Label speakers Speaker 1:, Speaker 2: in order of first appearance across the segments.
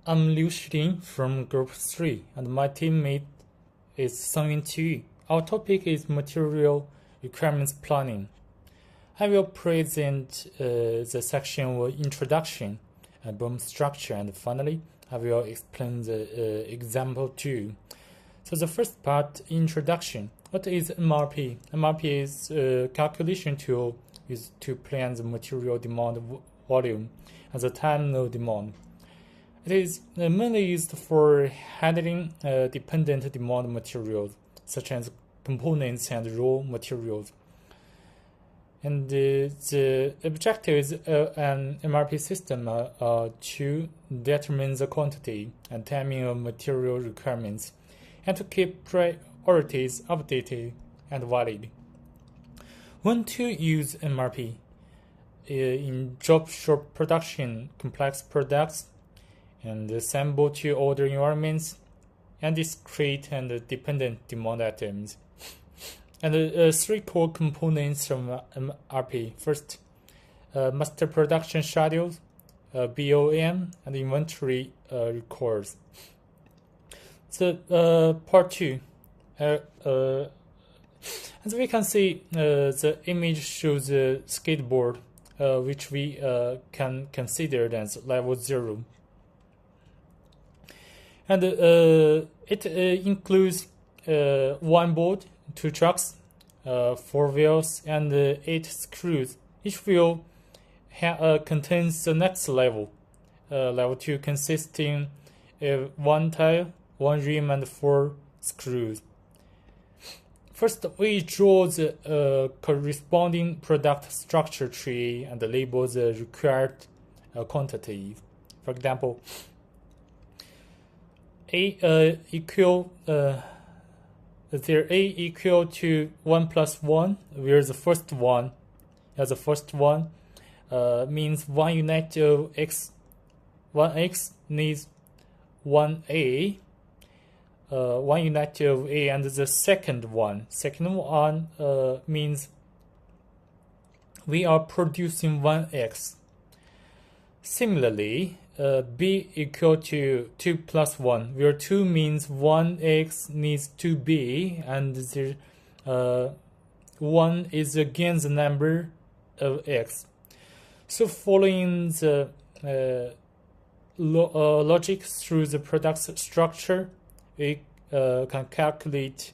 Speaker 1: I'm Liu Xilin from Group 3, and my teammate is Sungyin Qi. Our topic is material requirements planning. I will present the section of introduction, BOM structure, and finally, I will explain the example 2. So the first part, introduction. What is MRP? MRP is a calculation tool used to plan the material demand volume and the time of demand. It is mainly used for handling dependent demand materials, such as components and raw materials. And the objective is an MRP system to determine the quantity and timing of material requirements and to keep priorities updated and valid. When to use MRP? In job shop production, complex products, and assemble to order environments, and discrete and dependent demand items. And three core components from MRP. First, master production schedules, BOM, and inventory records. So part 2. As we can see, the image shows a skateboard, which we can consider as level 0. And it includes one board, 2 trucks, 4 wheels, and 8 screws. Each wheel contains the next level. Level 2 consisting of 1 tire, 1 rim, and 4 screws. First, we draw the corresponding product structure tree and label the required quantities. For example, A equal to 1 plus 1, where the first one, means 1 unit of x. 1x needs 1a, 1 unit of a, and the second one means we are producing 1x. Similarly, B equal to 2 plus 1, where 2 means 1x needs 2b, and the 1 is again the number of x. So following the logic through the product structure, we can calculate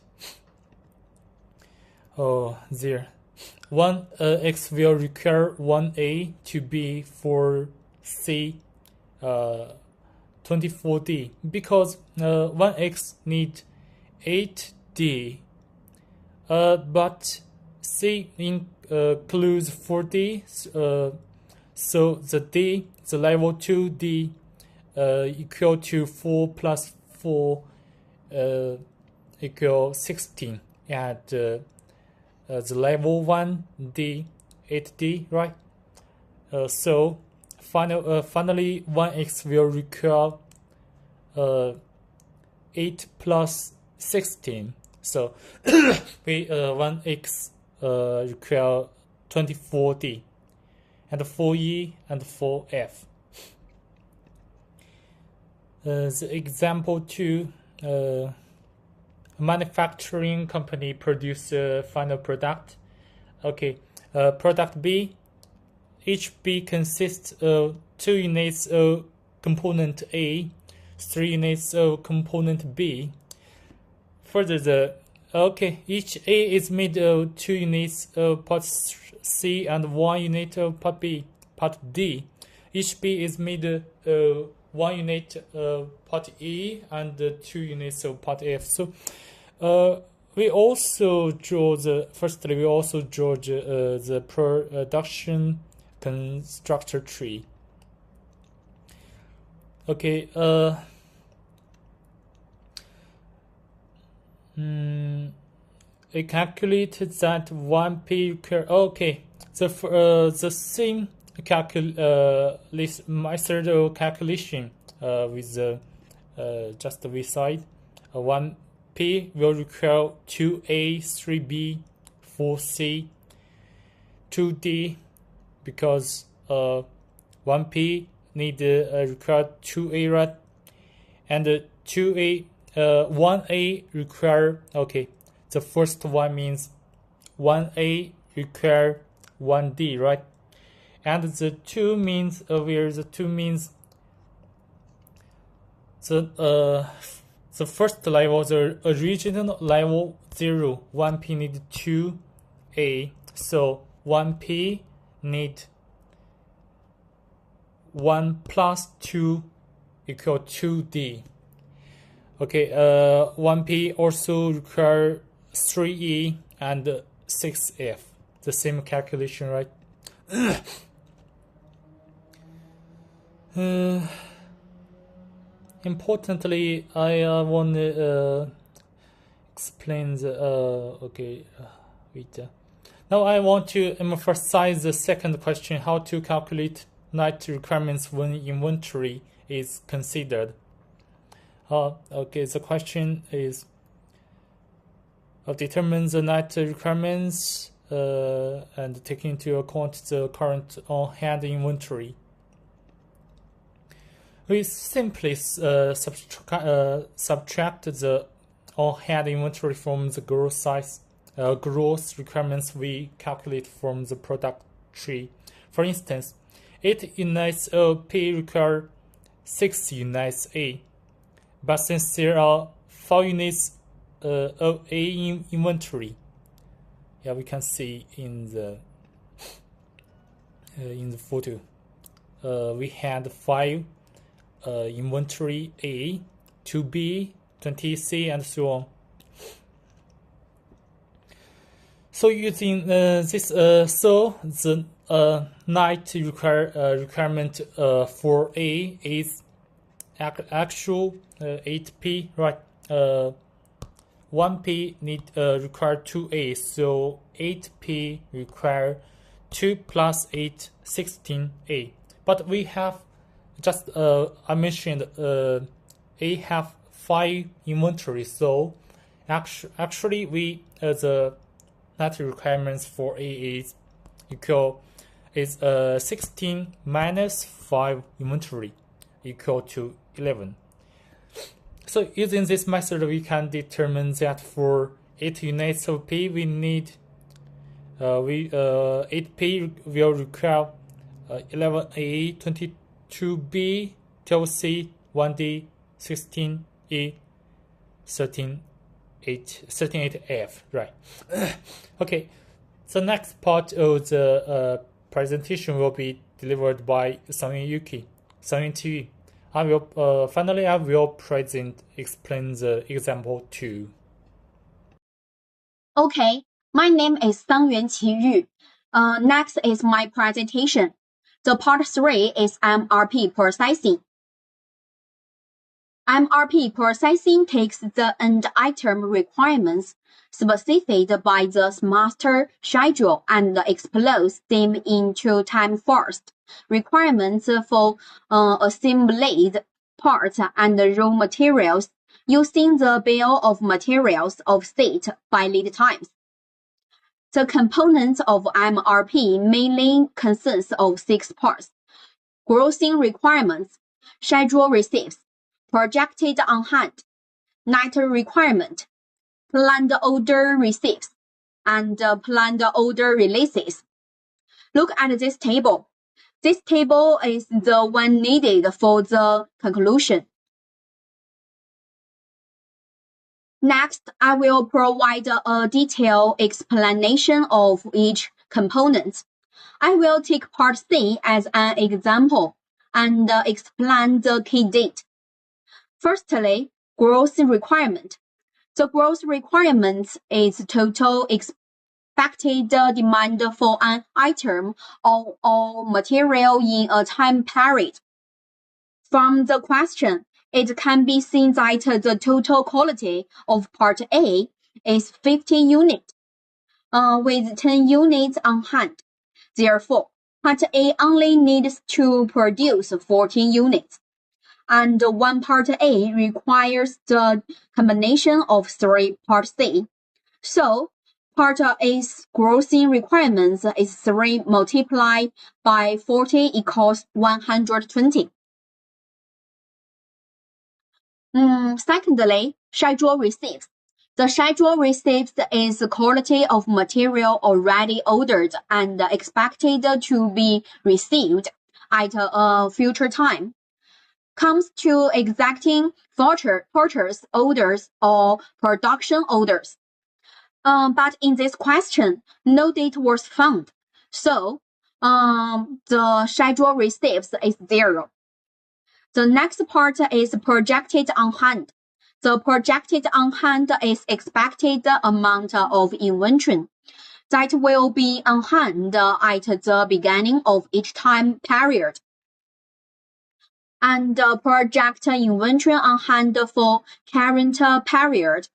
Speaker 1: 1x will require 1a to be for C 24D, because 1x need 8D, but C includes 4D, so the level 2D equal to 4 plus 4 equal 16, and the level 1D 8D, right? So finally 1x will require 8 plus 16, so we 1x require 24D, and 4e and 4f. The example 2, manufacturing company produce a final product. Okay, product B. Each B consists of 2 units of component A, 3 units of component B. Further, each A is made of 2 units of part C and 1 unit of part B. Part D, each B is made of 1 unit of part E and 2 units of part F. So we also draw the production constructor tree. Okay, we calculated that 1p the same method of calculation with just the V side. 1p will require 2a, 3b, 4c, 2d, because 1p need require 2a and 2A, 1A require, okay, the first one means 1A require 1D, right? And the 2 means, where the 2 means the first level, the original level 0, 1P need 2A, so 1P need 1 plus 2 equal 2D. Okay, 1P also require 3E and 6F. The same calculation, right? Importantly, I want to explain the wait. Now I want to emphasize the second question: how to calculate night requirements when inventory is considered. Okay, the question is determine the night requirements and take into account the current on-hand inventory. We simply subtract the on-hand inventory from the gross requirements we calculate from the product tree. For instance, 8 units of P require 6 units A, but since there are 4 units of A in inventory, we can see in the photo, we had 5 inventory A, 2B, 20C, and so on. So using this, so the night requirement for A is actual 8P, right? 1P need require 2A, so 8P require 2 plus 8, 16A. But we have just I mentioned A have 5 inventory, so actually we the night requirements for A is 16 minus 5 inventory equal to 11. So using this method, we can determine that for 8 units of P, we need 8P will require 11A, 22B, 12C, 1D, 16E, 13F, right? Okay, the next part of the presentation will be delivered by Sang-Yun Yuki, Sang-Yun TV. I will explain the example 2.
Speaker 2: Okay, my name is Sang-Yun Qiyu. Next is my presentation. The part 3 is MRP processing. MRP processing takes the end item requirements specified by the master schedule and explodes them into time-forced requirements for assembled parts and raw materials using the bill of materials of state by lead times. The components of MRP mainly consists of 6 parts: grossing requirements, schedule receipts, projected on hand, night requirement, planned order receipts, and planned order releases. Look at this table. This table is the one needed for the conclusion. Next, I will provide a detailed explanation of each component. I will take part C as an example and explain the key date. Firstly, gross requirement. The gross requirement is total expected demand for an item or material in a time period. From the question, it can be seen that the total quality of Part A is 15 units, with 10 units on hand. Therefore, Part A only needs to produce 14 units, and one Part A requires the combination of 3 Part C. So, Part A's grossing requirements is 3 multiplied by 40 equals 120. Secondly, schedule receipts. The schedule receipts is the quality of material already ordered and expected to be received at a future time. Comes to exacting purchase orders or production orders. But in this question, no date was found. So, the schedule receipts is 0. The next part is projected on hand. The projected on hand is expected amount of inventory that will be on hand at the beginning of each time period. And project inventory on hand for current period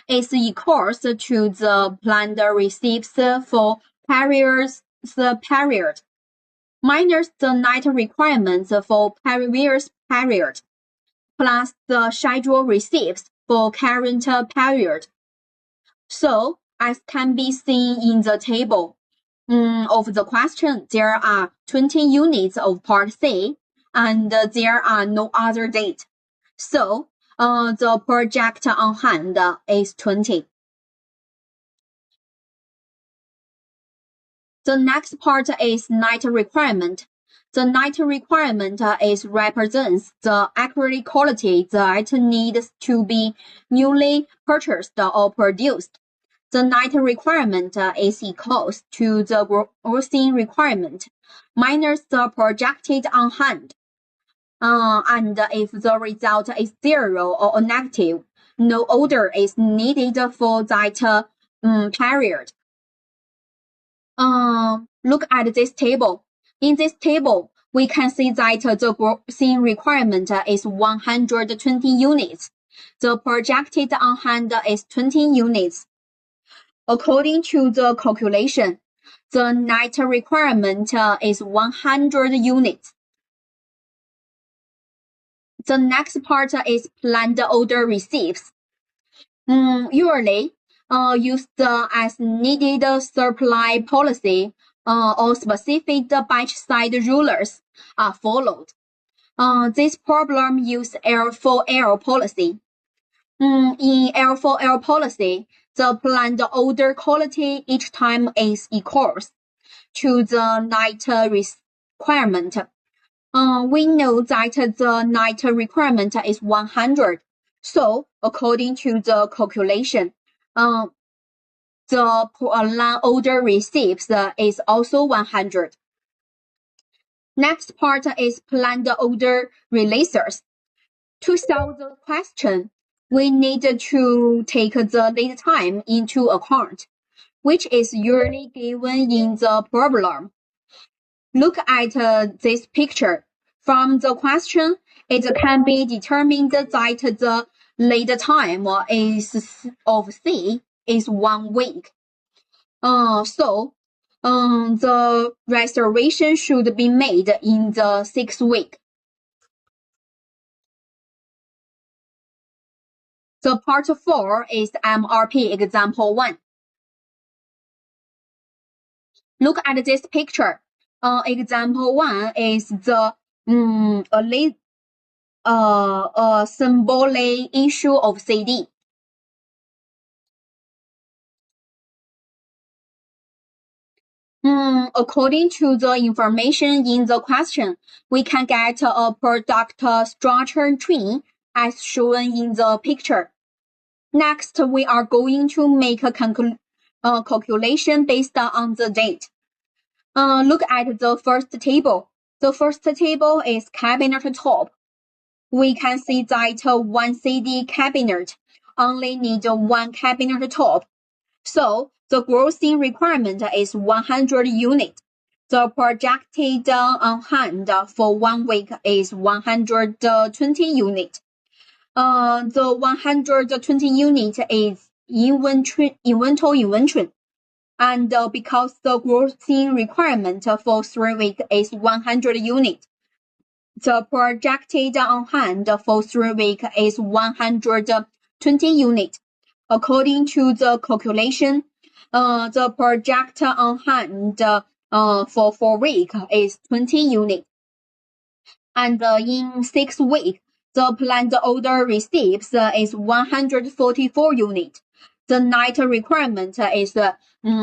Speaker 2: is equals to the planned receipts for previous period minus the net requirements for previous period plus the schedule receipts for current period. So, as can be seen in the table of the question, there are 20 units of Part C, and there are no other date. So, the project on hand is 20. The next part is net requirement. The net requirement is represents the accurate quality that needs to be newly purchased or produced. The net requirement is equals to the grossing requirement minus the projected on hand. And if the result is 0 or negative, no order is needed for that period. Look at this table. In this table, we can see that the grossing requirement is 120 units. The projected on hand is 20 units. According to the calculation, the net requirement is 100 units. The next part is planned order receipts. Usually, use the as needed supply policy or specific batch size rulers are followed. This problem use L4L policy. In L4L policy, the planned order quality each time is equals to the net requirement. We know that the net requirement is 100. So, according to the calculation, the planned order receipts is also 100. Next part is planned order releases. To solve the question, we need to take the lead time into account, which is usually given in the problem. Look at this picture. From the question, it can be determined that the lead time of C is 1 week. So, the reservation should be made in the 6th week. The part 4 is MRP example 1. Look at this picture. Example 1 is the symbolic issue of CD. According to the information in the question, we can get a product structure tree as shown in the picture. Next, we are going to make a calculation based on the date. Look at the first table. The first table is cabinet top. We can see that one CD cabinet only needs one cabinet top. So, the grossing requirement is 100 units. The projected on hand for 1 week is 120 units. The 120 units is inventory. And because the grossing requirement for 3 weeks is 100 units, the projected on hand for 3 weeks is 120 units. According to the calculation, the project on hand for 4 weeks is 20 units. And in 6 weeks, the planned order receipts is 144 units. The night requirement is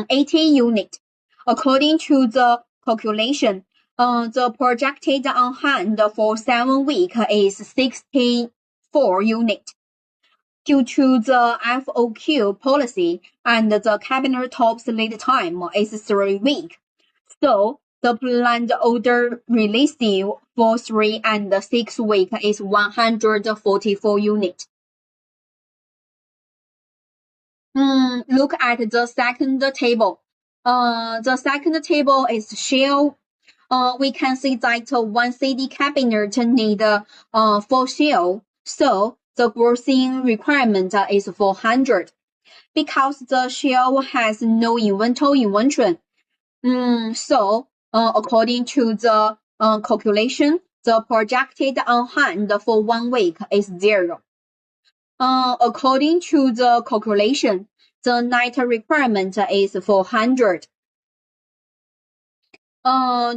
Speaker 2: 80 units. According to the calculation, the projected on hand for 7 weeks is 64 units. Due to the FOQ policy and the cabinet top's lead time is 3 weeks. So the planned order release for 3 and 6 weeks is 144 units. Look at the second table. The second table is shell. We can see that one CD cabinet need 4 shell. So the grossing requirement is 400. Because the shell has no inventory. So according to the calculation, the projected on hand for 1 week is 0. According to the calculation, the night requirement is 400.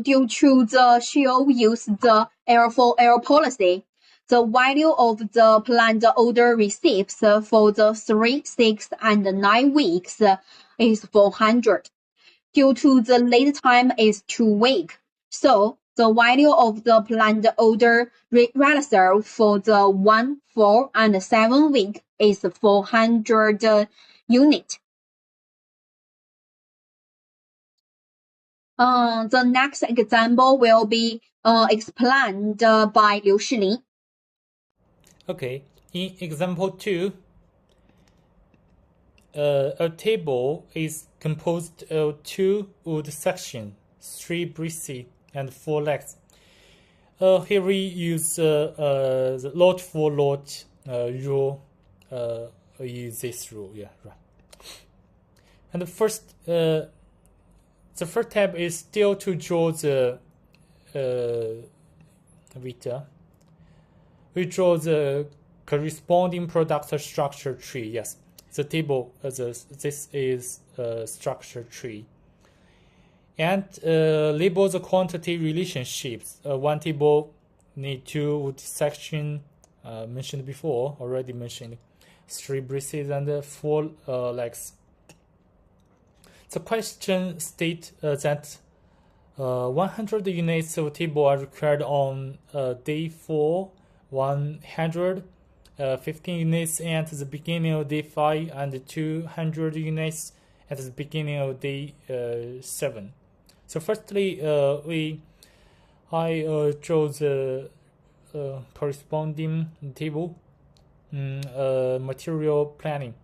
Speaker 2: Due to the shell use the L4L policy, the value of the planned order receipts for the 3, 6, and 9 weeks is 400. Due to the lead time is 2 weeks, so the value of the planned order reserve for the 1, 4, and 7 week is 400 units. The next example will be explained by Liu Shilin.
Speaker 1: Okay, in example 2, a table is composed of 2 wood sections, 3 braces, and 4 legs. Here we use the lot for lot rule. Use this rule, yeah, right. And the first step is still to draw the Vita. We draw the corresponding product structure tree. Yes, the table. This is a structure tree. And label the quantity relationships. One table need 2 wood section mentioned before, already mentioned, 3 braces and 4 legs. The question states that 100 units of table are required on day 4, 115 units at the beginning of day 5, and 200 units at the beginning of day 7. So firstly, I draw the corresponding table, material planning.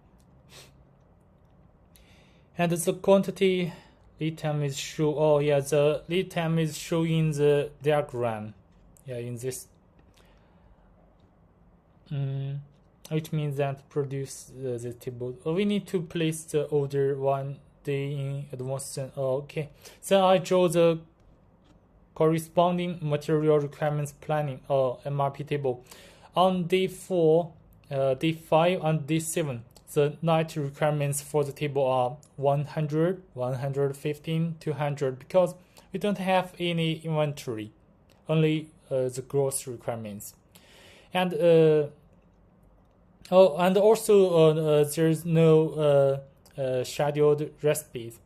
Speaker 1: And the quantity lead time is shown. Oh yeah, the lead time is shown in the diagram. Yeah, in this. Which means that produce the table. We need to place the order 1 day in advance. Okay, so I draw the corresponding material requirements planning or MRP table. On day 4, day 5, and day 7. The night requirements for the table are 100, 115, 200 because we don't have any inventory, only the gross requirements. And and also there's no scheduled recipes.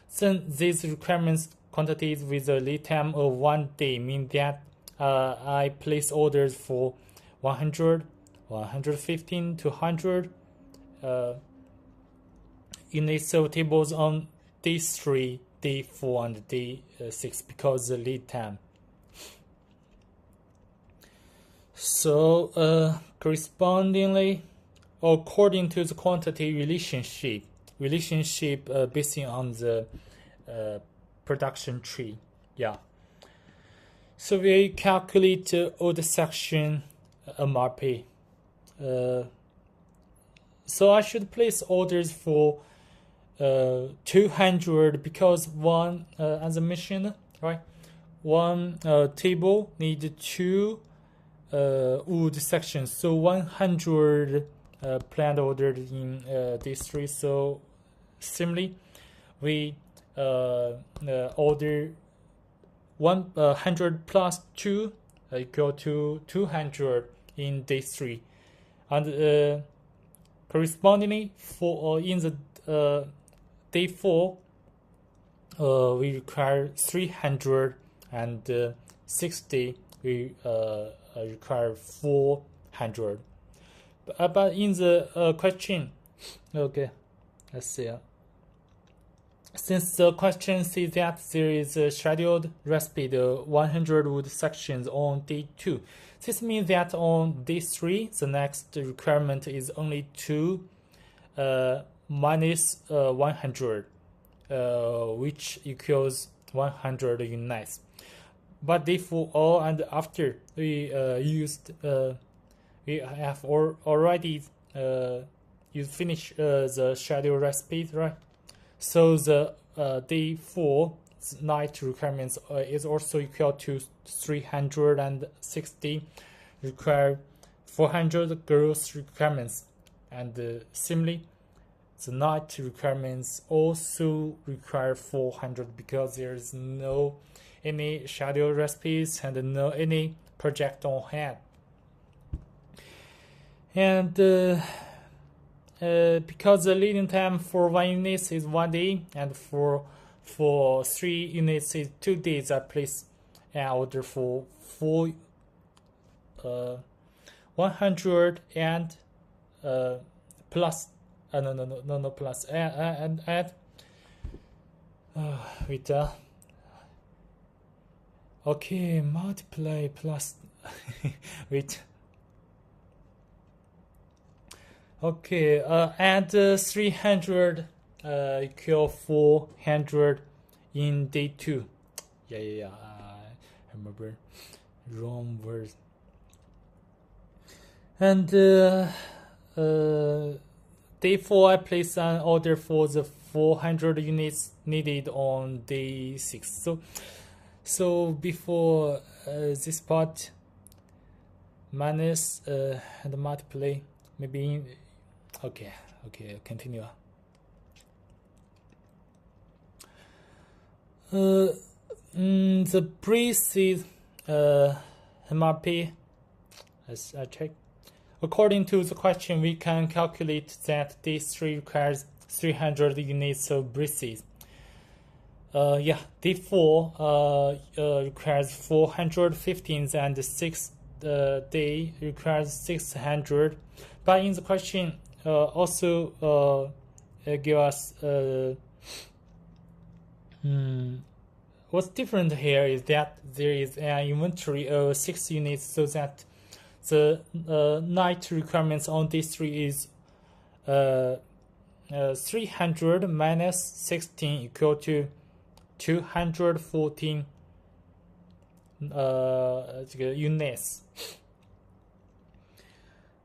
Speaker 1: Since these requirements quantities with a lead time of 1 day mean that I place orders for 100, 115, 200 units of tables on day 3, day 4, and day 6 because the lead time. So correspondingly, according to the quantity relationship based on the production tree. Yeah. So we calculate all the section MRP. So I should place orders for 200 because one, as I mentioned, right? One table need 2 wood sections. So 100 planned ordered in day 3. So similarly, we order 100 plus 2 equal to 200 in day 3, and correspondingly for in the day 4 we require 360. We require 400. But in the question, okay, let's see. Since the question says that there is a scheduled recipe, the 100 wood sections on day 2, this means that on day 3, the next requirement is only 2 minus 100, which equals 100 units. But before all and after we we have already you finish the schedule recipes, right? So the day 4 night requirements is also equal to 360, require 400 gross requirements, and similarly the night requirements also require 400 because there is no any schedule recipes and no any project on hand. And because the leading time for 1 unit is 1 day, and for 3 units is 2 days, I place an order for 100 and plus no plus and wait, okay, multiply plus wait. Okay, add 300 equal 400 in day 2. Yeah. I remember wrong word. And day 4, I place an order for the 400 units needed on day 6. So before this part, minus and multiply, maybe. Okay, continue. The brief MRP, as I check. According to the question, we can calculate that day 3 requires 300 units of briefs. Day 4 requires 415, and the 6th day requires 600. But in the question, also give us what's different here is that there is an inventory of 6 units, so that the night requirements on day 3 is 300 minus 16 equal to 214 units.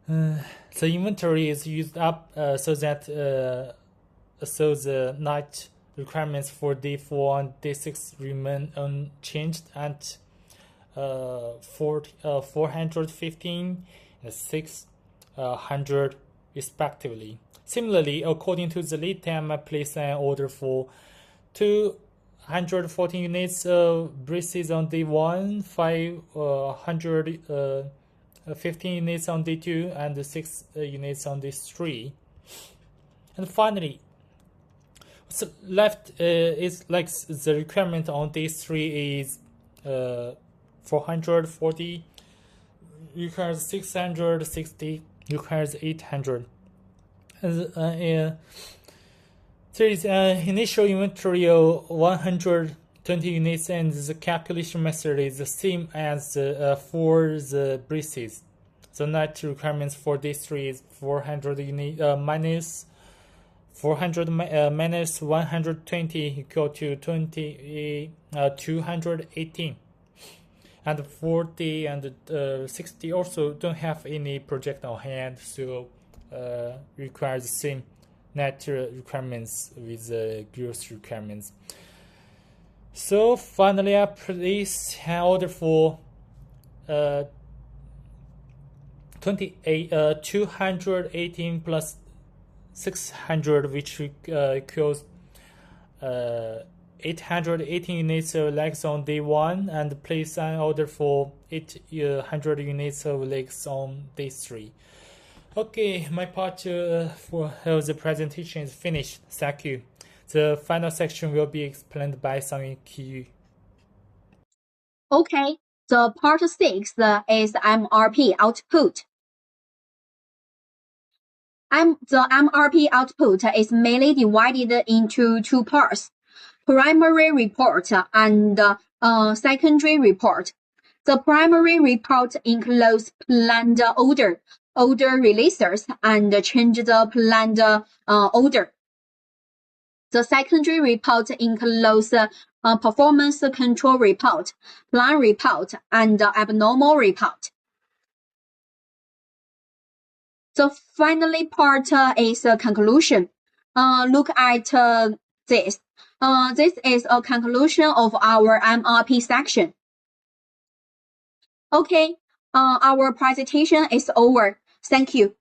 Speaker 1: The inventory is used up so that so the night requirements for day 4 and day 6 remain unchanged at 415 and 600 respectively. Similarly, according to the lead time, I place an order for 214 units of braces on day 1, 515 units on day 2, and 6 units on day 3. And finally, what's left is like the requirement on day 3 is 440, requires 660, requires 800. And there is an initial inventory of 120 units, and the calculation method is the same as for the braces. The net requirements for day 3 is 400 minus 400 minus 120 equal to 218. And 40 and 60 also don't have any project on hand, so requires the same net requirements with the gross requirements. So finally, I place an order for 218 plus 600, which equals 818 units of legs on day 1 and place an order for 800 units of legs on day 3. Okay, my part for the presentation is finished. Thank you. The final section will be explained by Sang-Yun Qiyu.
Speaker 2: Okay, the part 6 is MRP output. The MRP output is mainly divided into two parts, primary report and secondary report. The primary report includes planned order releases, and change the planned order. The secondary report includes performance control report, plan report, and abnormal report. The final part is a conclusion. Look at this. This is a conclusion of our MRP section. Okay, our presentation is over. Thank you.